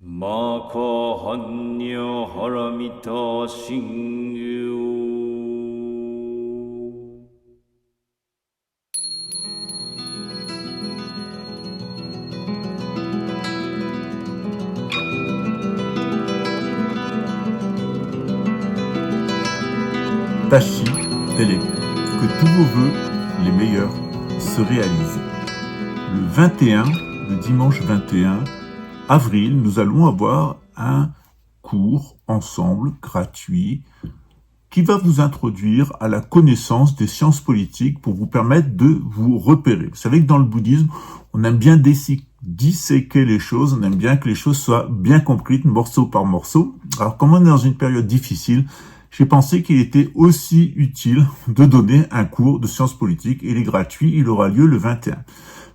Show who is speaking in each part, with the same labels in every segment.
Speaker 1: マカハンニャハラミタシンユ。
Speaker 2: Tashi Delek, que tous vos vœux, les meilleurs, se réalisent. Le 21, le dimanche 21 avril, nous allons avoir un cours ensemble, gratuit, qui va vous introduire à la connaissance des sciences politiques pour vous permettre de vous repérer. Vous savez que dans le bouddhisme, on aime bien disséquer les choses, on aime bien que les choses soient bien comprises, morceau par morceau. Alors, comme on est dans une période difficile, j'ai pensé qu'il était aussi utile de donner un cours de sciences politiques. Il est gratuit, il aura lieu le 21.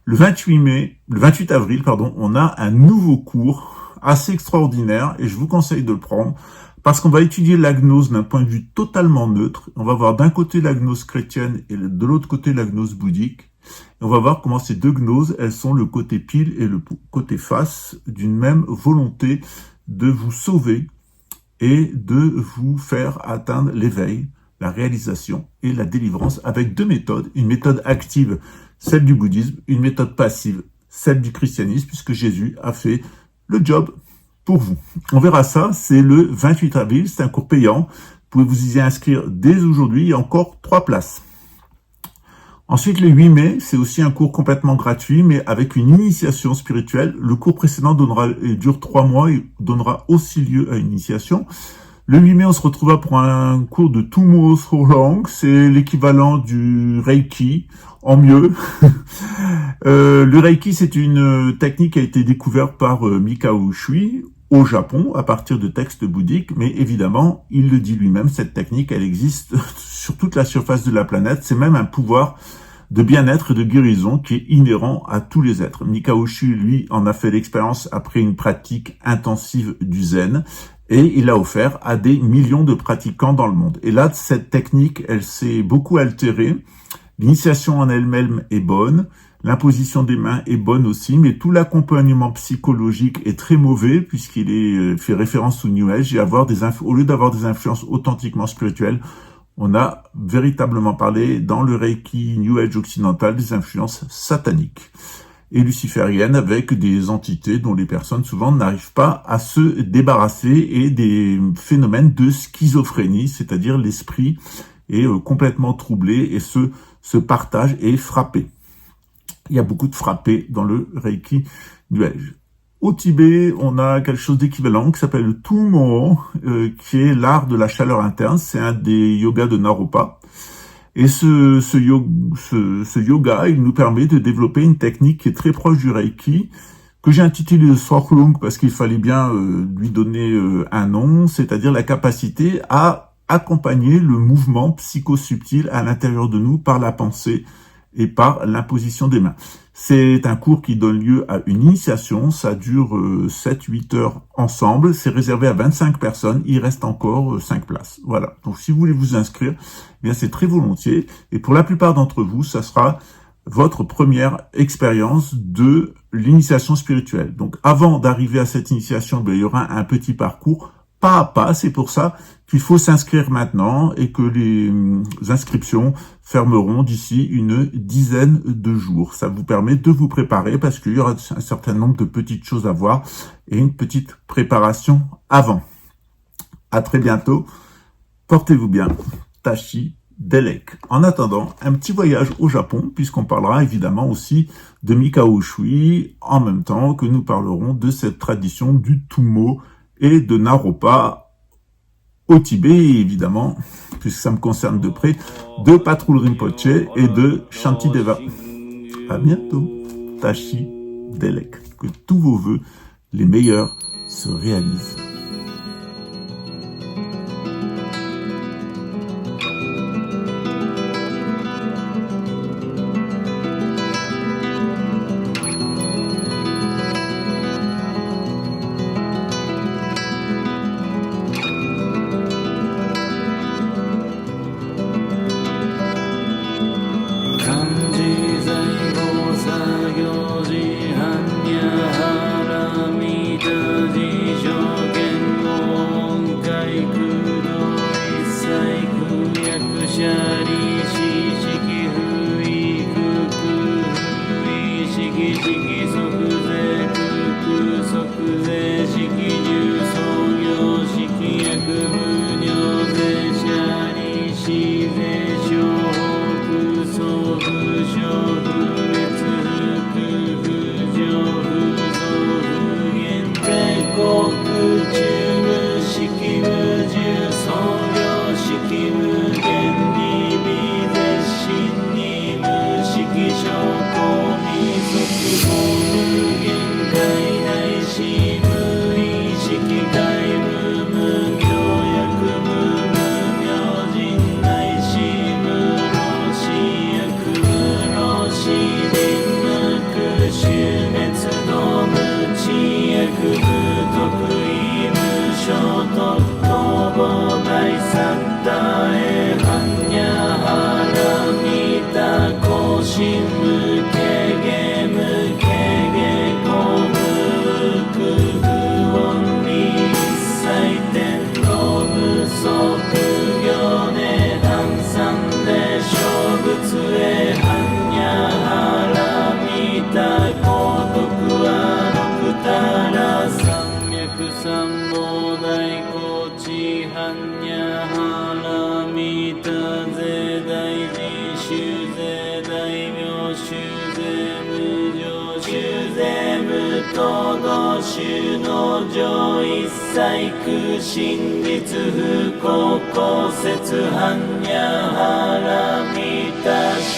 Speaker 2: Le 28 avril, on a un nouveau cours assez extraordinaire et je vous conseille de le prendre parce qu'on va étudier la gnose d'un point de vue totalement neutre. On va voir d'un côté la gnose chrétienne et de l'autre côté la gnose bouddhique. Et on va voir comment ces deux gnoses, elles sont le côté pile et le côté face d'une même volonté de vous sauver et de vous faire atteindre l'éveil, la réalisation et la délivrance avec deux méthodes. Une méthode active, celle du bouddhisme, une méthode passive, celle du christianisme, puisque Jésus a fait le job pour vous. On verra ça, c'est le 28 avril, c'est un cours payant. Vous pouvez vous y inscrire dès aujourd'hui, il y a encore 3 places. Ensuite, le 8 mai, c'est aussi un cours complètement gratuit, mais avec une initiation spirituelle. Le cours précédent dure 3 mois et donnera aussi lieu à une initiation. Le 8 mai, on se retrouvera pour un cours de Tummo Solang. C'est l'équivalent du Reiki, en mieux. Le Reiki, c'est une technique qui a été découverte par Mikao Usui au Japon, à partir de textes bouddhiques, mais évidemment, il le dit lui-même, cette technique, elle existe sur toute la surface de la planète. C'est même un pouvoir de bien-être et de guérison qui est inhérent à tous les êtres. Mikao Usui, lui, en a fait l'expérience après une pratique intensive du zen, et il l'a offert à des millions de pratiquants dans le monde. Et là, cette technique, elle s'est beaucoup altérée. L'initiation en elle-même est bonne, l'imposition des mains est bonne aussi, mais tout l'accompagnement psychologique est très mauvais puisqu'il est fait référence au New Age et au lieu d'avoir des influences authentiquement spirituelles, on a véritablement parlé dans le Reiki New Age occidental des influences sataniques et lucifériennes avec des entités dont les personnes souvent n'arrivent pas à se débarrasser et des phénomènes de schizophrénie, c'est-à-dire l'esprit est complètement troublé et ce partage est frappé. Il y a beaucoup de frappés dans le Reiki New Age. Au Tibet, on a quelque chose d'équivalent qui s'appelle le Tummo, qui est l'art de la chaleur interne. C'est un des yogas de Naropa. Et ce yoga, il nous permet de développer une technique qui est très proche du Reiki, que j'ai intitulé Sorlung parce qu'il fallait bien lui donner un nom, c'est-à-dire la capacité à accompagner le mouvement psychosubtil à l'intérieur de nous par la pensée et par l'imposition des mains. C'est un cours qui donne lieu à une initiation, ça dure 7-8 heures ensemble, c'est réservé à 25 personnes, il reste encore 5 places. Voilà, donc si vous voulez vous inscrire, eh bien c'est très volontiers, et pour la plupart d'entre vous, ça sera votre première expérience de l'initiation spirituelle. Donc avant d'arriver à cette initiation, il y aura un petit parcours, pas à pas, c'est pour ça qu'il faut s'inscrire maintenant et que les inscriptions fermeront d'ici une dizaine de jours. Ça vous permet de vous préparer parce qu'il y aura un certain nombre de petites choses à voir et une petite préparation avant. À très bientôt. Portez-vous bien. Tashi Delek. En attendant, un petit voyage au Japon, puisqu'on parlera évidemment aussi de Mikao Usui, en même temps que nous parlerons de cette tradition du Tummo et de Naropa au Tibet, évidemment, puisque ça me concerne de près, de Patrul Rinpoche et de Shantideva. À bientôt. Tashi Delek. Que tous vos vœux, les meilleurs, se réalisent.
Speaker 1: Hannya Haramita Ji 即税式重創業式薬無尿税者利子税小北総不小不別不不上不増不減税国中無式無重創業式無限に微絶心に無式証拠に即法無限界内し無意識界無無行薬無無明人内し無老死薬無老死臨無終滅道無知薬無得意無所得逃亡大三大へ般若波羅蜜多更新無形ゲ無形ゲ公無空不音理一切天道無足行で暗算で小仏へ般若波羅蜜多高徳は六たら三脈三宝大高知般若波羅蜜多税大事修税大名修税無常修税無等道修の上一切空真実不公公説般若波羅蜜多修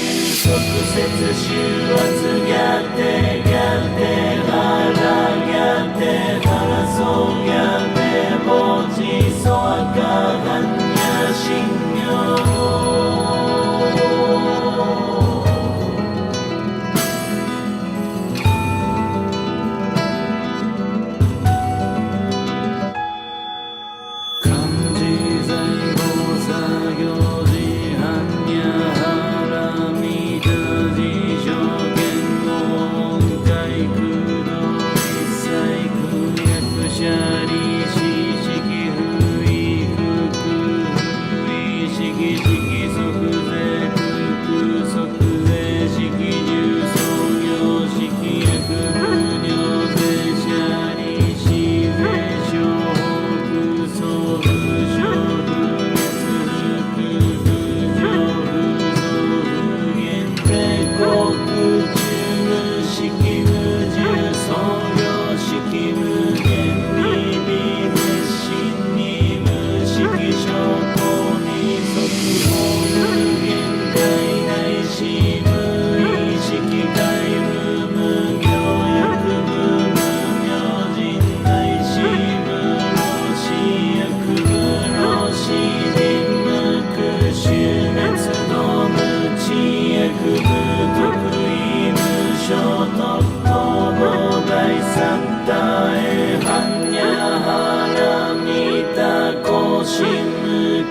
Speaker 1: 即説修圧ギャテギャテハラギャテハラソギャテボジソアカ般若心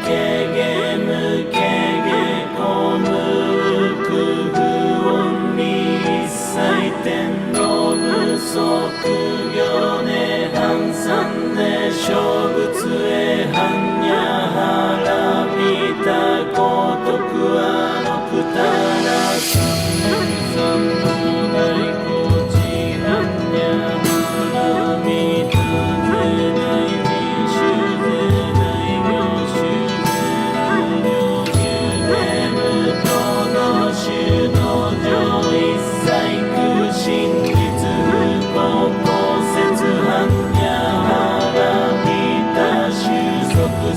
Speaker 1: 経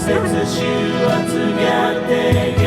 Speaker 3: 節終圧がって